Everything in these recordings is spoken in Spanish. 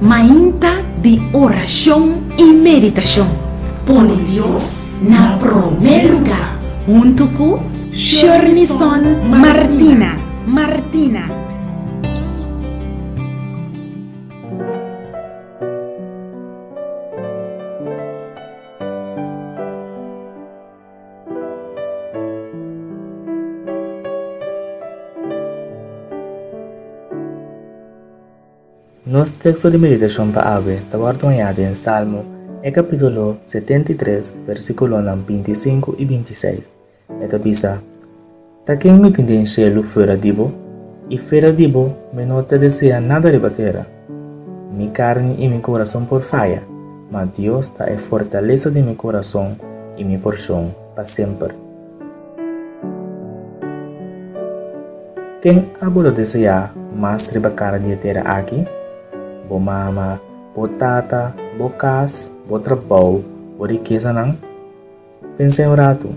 Mainta de oración y meditación. Pone Dios na primer lugar. Junto con Shornison Martina. Nos texto de meditación para hoy está guardado en Salmo, el capítulo 73, versículos 25 y 26. Esta dice: "Ta quem me tende en cielo fuera dibo, y fuera dibo me no te desea nada de batera. Mi carne y mi corazón por falla, mas Dios ta es fortaleza de mi corazón y mi porción para siempre." Quem abuelo desea más ribacara de terra aqui? Bo mama, bo tata, bo cas, bo trabalho, bo riqueza não? Pense um rato.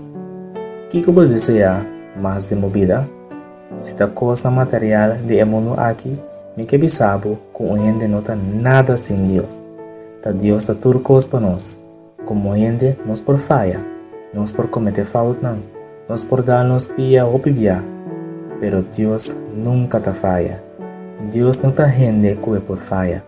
Que você deseja mais de movida? Se a coisa material de mundo aqui, me que bisabo com gente não tem nada sem Deus. Ta Deus ta tudo coisa para nós. Como gente, nós por falha, nós por cometer falta não, nós por dar nos pia ou pibia. Pero Deus nunca ta falha. Deus não ta gente que por falha.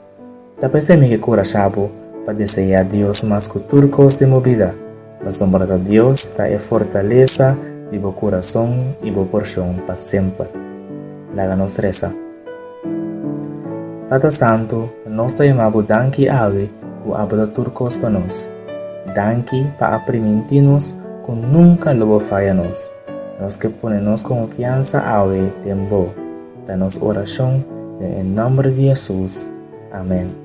Ta pensei que corajabo para desejar a Deus mais que tudo coisa de movida. Mas sombra de Deus ta é fortaleza de bo coração e bo porção para sempre. Laga nos reza. Tata Santo, nós te chamamos danke ave que abre tudo coisa para nós. Danke para permitir-nos que nunca lobo falha nós. Nós que ponemos confiança ave tempo. Da nossa oração, em nome de Jesus. Amém.